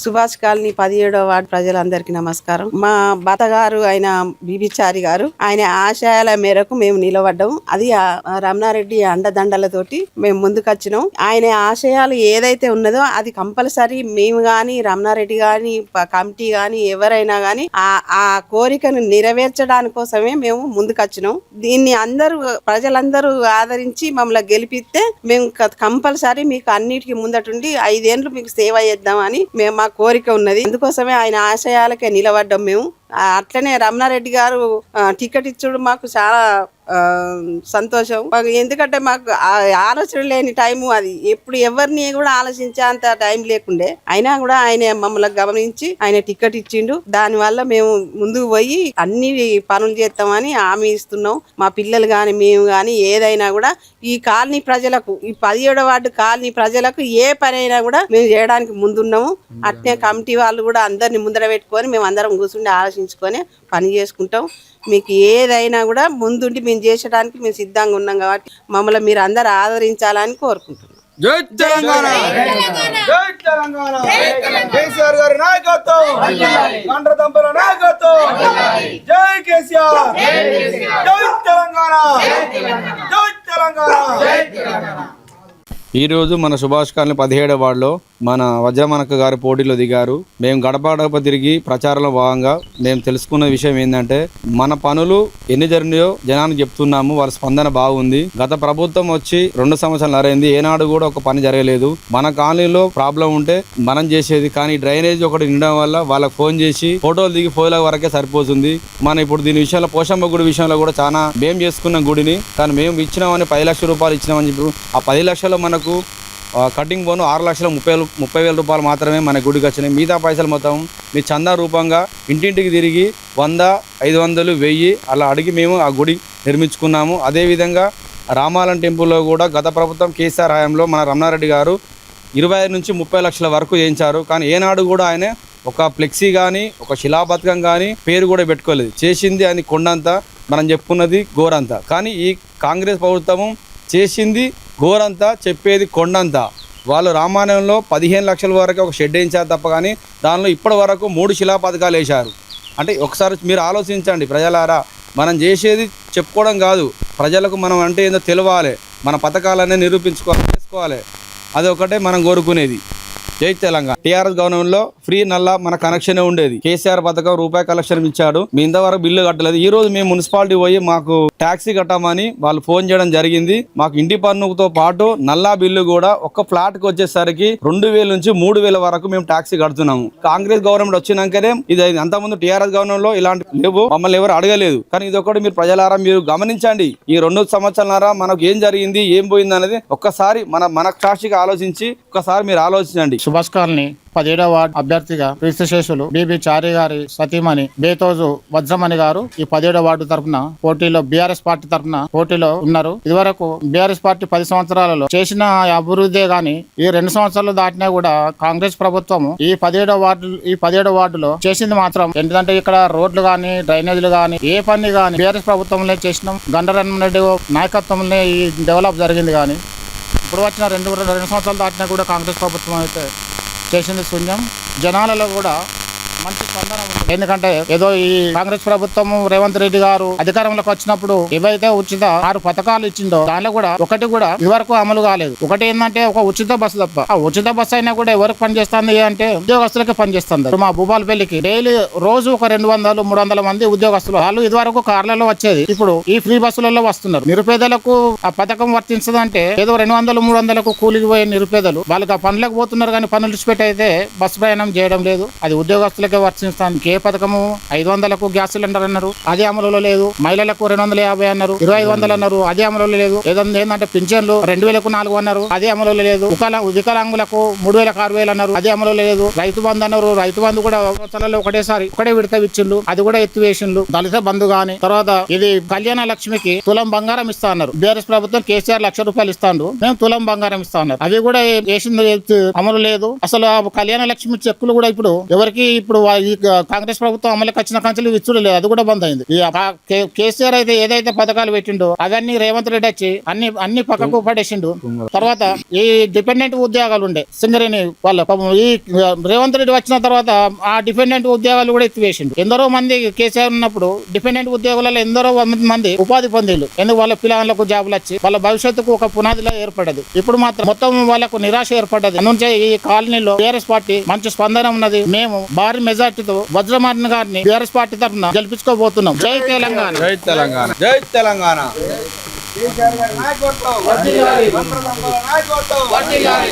Subhash colony 17వ ward ప్రజలందరికీ నమస్కారం. మా బాతగారు ఆయన బీబీచారి గారు ఆయన ఆశయాల మేరకు మేము నిలబడ్డాము. అది రమణారెడ్డి అండదండలతోటి మేము ముందుకొచ్చినాం. ఆయన ఆశయాలు ఏదైతే ఉన్నదో అది కంపల్సరీ మేము గాని రమణారెడ్డి గాని కమిటీ గాని ఎవరైనా గాని ఆ కోరికను నెరవేర్చడానికి కోసమే మేము ముందుకొచ్చినాం. దీన్ని ప్రజలందరూ ఆదరించి మమ్మల్ని గెలిపిస్తే మేము కంపల్సరీ మీకు అన్నిటికీ ముందటుండి 5 ఏళ్ళు మీకు సేవ చేద్దామని మేము మా కోరిక ఉన్నది. అందుకోసమే ఆయన ఆశయాలకే నిలబడ్డాం మేము. అట్లనే రమణారెడ్డి గారు టికెట్ ఇచ్చుడు మాకు చాలా సంతోషం. ఎందుకంటే మాకు ఆలోచన లేని టైము అది. ఎప్పుడు ఎవరిని కూడా ఆలోచించే అంత టైం లేకుండే, అయినా కూడా ఆయన మమ్మల్ని గమనించి ఆయన టికెట్ ఇచ్చిండు. దాని వల్ల మేము ముందుకు పోయి అన్ని పనులు చేస్తామని హామీ ఇస్తున్నాం. మా పిల్లలు గాని మేము గాని ఏదైనా కూడా ఈ కాలనీ ప్రజలకు, ఈ 17వ వార్డు కాలనీ ప్రజలకు ఏ పని అయినా కూడా మేము చేయడానికి ముందున్నాము. అట్నే కమిటీ వాళ్ళు కూడా అందరిని ముందర పెట్టుకొని మేము అందరం కూర్చుండి ఆలోచించుకొని పని చేసుకుంటాం. మీకు ఏదైనా కూడా ముందుండి మేము చేసడానికి మేము సిద్ధంగా ఉన్నాం. కాబట్టి మమ్మల్ని మీరు అందరు ఆదరించాలని కోరుకుంటున్నాం. జై తెలంగాణ, జై తెలంగాణ, కేసీఆర్ గారి నాయకత్వం, గండ్ర దంపల నాయకత్వం, జై కేసీఆర్, జై తెలంగాణ, జై తెలంగాణ. ఈరోజు మన సుభాష్ కాలనీ 17వ వార్డులో మన వజ్రమనక్క గారు పోటీలో దిగారు. మేము గడప గడప తిరిగి ప్రచారంలో భాగంగా మేము తెలుసుకున్న విషయం ఏంటంటే, మన పనులు ఎన్ని జరిగినాయో జనానికి చెప్తున్నాము. వాళ్ళ స్పందన బాగుంది. గత ప్రభుత్వం వచ్చి 2 సంవత్సరాలు అరైంది, ఏనాడు కూడా ఒక పని జరగలేదు. మన కాలనీలో ప్రాబ్లం ఉంటే మనం చేసేది, కానీ డ్రైనేజ్ ఒకటి నిండడం వల్ల వాళ్ళకి ఫోన్ చేసి ఫోటోలు దిగి ఫోన్ల వరకే సరిపోతుంది. మనం ఇప్పుడు దీని విషయంలో పోషమ్మ గుడి విషయంలో కూడా చాలా మేము చేసుకున్న గుడిని, కానీ మేము ఇచ్చినామని 10 లక్షల రూపాయలు ఇచ్చినామని చెప్పి ఆ 10 లక్షలు మనకు కటింగ్ బోను 6,30,000 రూపాయలు మాత్రమే మన గుడికి వచ్చినాయి. మిగతా పైసలు మొత్తం మీ చందా రూపంగా ఇంటింటికి తిరిగి 100, 500, 1000 అలా అడిగి మేము ఆ గుడి నిర్మించుకున్నాము. అదేవిధంగా రామాలం టెంపుల్లో కూడా గత ప్రభుత్వం కేసీఆర్ హయాంలో మన రమణారెడ్డి గారు 25 నుంచి 30 లక్షల వరకు చేయించారు. కానీ ఏనాడు కూడా ఆయన ఒక ఫ్లెక్సీ కానీ ఒక శిలాపథకం కానీ పేరు కూడా పెట్టుకోలేదు. చేసింది అని కొండంతా, మనం చెప్పుకున్నది గోరంతా. కానీ ఈ కాంగ్రెస్ ప్రభుత్వం చేసింది గోరంతా, చెప్పేది కొండంతా. వాళ్ళు రామాయణంలో 15 లక్షల వరకు ఒక షెడ్ వేయించారు తప్ప, కానీ దానిలో ఇప్పటి వరకు 3 శిలాపథకాలు వేశారు. అంటే ఒకసారి మీరు ఆలోచించండి ప్రజలారా. మనం చేసేది చెప్పుకోవడం కాదు, ప్రజలకు మనం అంటే ఏదో తెలవాలి, మన పథకాలన్నీ చేసుకోవాలి. అది ఒకటే మనం కోరుకునేది. జై తెలంగాణ. టీఆర్ఎస్ గవర్నమెంట్ లో ఫ్రీ నల్లా మన కనెక్షన్ ఉండేది. కేసీఆర్ పథకం రూపాయి కలెక్షన్ ఇచ్చాడు. మీ ఇంతవరకు బిల్లు కట్టలేదు. ఈ రోజు మేము మున్సిపాలిటీ పోయి మాకు ట్యాక్సీ కట్టమని వాళ్ళు ఫోన్ చేయడం జరిగింది. మాకు ఇంటి పన్నుతో పాటు నల్లా బిల్లు కూడా ఒక ఫ్లాట్ కి వచ్చేసరికి 2,000 నుంచి 3,000 వరకు మేము ట్యాక్సీ కడుతున్నాము. కాంగ్రెస్ గవర్నమెంట్ వచ్చినాకనే ఇది. అంతకుముందు టీఆర్ఎస్ గవర్నమెంట్ లో ఇలాంటి లేవు, మమ్మల్ని ఎవరు అడగలేదు. కానీ ఇది ఒకటి మీరు ప్రజలారా మీరు గమనించండి. ఈ 2 సంవత్సరాల మనకు ఏం జరిగింది, ఏం పోయింది అనేది ఒక్కసారి మన సాక్షిగా ఆలోచించి ఒక్కసారి మీరు ఆలోచించండి. సుభాష్ కాలనీ 17వ వార్డు అభ్యర్థిగా క్రీస్తుశేషులు బీబీచారి గారి సతీమణి బేతోజు వజ్రమణి గారు ఈ 17వ వార్డు తరఫున పోటీలో బీఆర్ఎస్ పార్టీ తరఫున పోటీలో ఉన్నారు. ఇదివరకు బీఆర్ఎస్ పార్టీ 10 సంవత్సరాలలో చేసిన అభివృద్ధి గాని ఈ 2 సంవత్సరాలు దాటినా కూడా కాంగ్రెస్ ప్రభుత్వం ఈ 17వ వార్డులో చేసింది మాత్రం ఏంటంటే, ఇక్కడ రోడ్లు గాని డ్రైనేజీలు గాని ఏ పని గాని బీఆర్ఎస్ ప్రభుత్వంలో చేసినాం. గండరన్ రెడ్డి నాయకత్వంలో ఈ డెవలప్ జరిగింది. కానీ ఇప్పుడు వచ్చిన 2 సంవత్సరాలు దాటినా కూడా కాంగ్రెస్ ప్రభుత్వం అయితే చేసింది శూన్యం. జనాలలో కూడా మంచి స్పందన ఉంది. ఎందుకంటే ఏదో ఈ కాంగ్రెస్ ప్రభుత్వం రేవంత్ రెడ్డి గారు అధికారంలోకి వచ్చినప్పుడు ఏవైతే ఉచిత 6 పథకాలు ఇచ్చిందో దానిలో కూడా ఒకటి కూడా ఇదివరకు అమలు కాలేదు. ఒకటి ఏంటంటే ఒక ఉచిత బస్సు తప్ప. ఆ ఉచిత బస్సు అయినా కూడా ఎవరికి పనిచేస్తుంది అంటే ఉద్యోగస్తులకి పనిచేస్తుంది. మా భూపాలపల్లికి డైలీ రోజు ఒక 200-300 మంది ఉద్యోగస్తులు వాళ్ళు ఇదివరకు కార్లలో వచ్చేది, ఇప్పుడు ఈ ఫ్రీ బస్సులలో వస్తున్నారు. నిరుపేదలకు ఆ పథకం వర్తించదంటే ఏదో 200-300కు కూలికి పోయే నిరుపేదలు వాళ్ళకి ఆ పనులకు పోతున్నారు. కానీ పనులు విడిచిపెట్టి అయితే బస్సు ప్రయాణం చేయడం లేదు. అది ఉద్యోగస్తులకి వర్తిస్తానికి. ఏ పథకము 500కు గ్యాస్ సిలిండర్ అన్నారు, అదే అమలులో లేదు. మహిళలకు 250 అన్నారు, 2,500 అన్నారు, అదే అమలులో లేదు. ఏంటంటే పింఛన్లు 2,000కు 4 అన్నారు, అదే అమలులో లేదు. వికలాంగులకు 3,000కు 6,000 అన్నారు, అదే అమలులో లేదు. రైతు బంధు అన్నారు, రైతు బంధు కూడా సంవత్సరాల్లో ఒకటే విడత ఇచ్చిండ్రు, అది కూడా ఎత్తివేసిండ్రు. దళిత బంధు గాని తర్వాత ఇది కళ్యాణ లక్ష్మికి తులం బంగారం ఇస్తా అన్నారు. బీఆర్ఎస్ ప్రభుత్వం కేసీఆర్ 1,00,000 రూపాయలు ఇస్తాండు, మేము తులం బంగారం ఇస్తా అన్నారు. అవి కూడా వేసింది అమలు లేదు. అసలు కళ్యాణ లక్ష్మి చెక్కులు కూడా ఇప్పుడు ఎవరికి ఇప్పుడు ఈ కాంగ్రెస్ ప్రభుత్వం అమలుకి వచ్చిన కంచెలు ఇచ్చుడు లేదు, అది కూడా బంద్ అయింది. కేసీఆర్ అయితే ఏదైతే పథకాలు పెట్టిండో అవన్నీ రేవంత్ రెడ్డి వచ్చి అన్ని పక్కకు పడేసిండు. తర్వాత ఈ డిపెండెంట్ ఉద్యోగాలు ఉండే సింగరేణి వాళ్ళ ఈ రేవంత్ రెడ్డి వచ్చిన తర్వాత ఆ డిపెండెంట్ ఉద్యోగాలు కూడా ఎత్తివేసిండు. ఎందరో మంది కేసీఆర్ ఉన్నప్పుడు డిపెండెంట్ ఉద్యోగాలలో ఎందరో మంది ఉపాధి పొందిళ్ళు, ఎందుకు వాళ్ళ పిల్లలకు జాబులు వచ్చి వాళ్ళ భవిష్యత్తుకు ఒక పునాదిలో ఏర్పడదు. ఇప్పుడు మాత్రం మొత్తం వాళ్ళకు నిరాశ ఏర్పడ్డది. అందుకే ఈ కాలనీలో టీఆర్ఎస్ పార్టీ మంచి స్పందన ఉన్నది. మేము భారీ మెజార్టీతో వజ్రమారన్ గారిని టీఆర్ఎస్ పార్టీ తరఫున గెలిపించుకోబోతున్నాం. జై తెలంగాణ, జై తెలంగాణ, జై తెలంగాణ. కేసీఆర్ గారి నాయకత్వం వర్ధిల్లాలి. నాయకత్వం వర్ధిల్లాలి.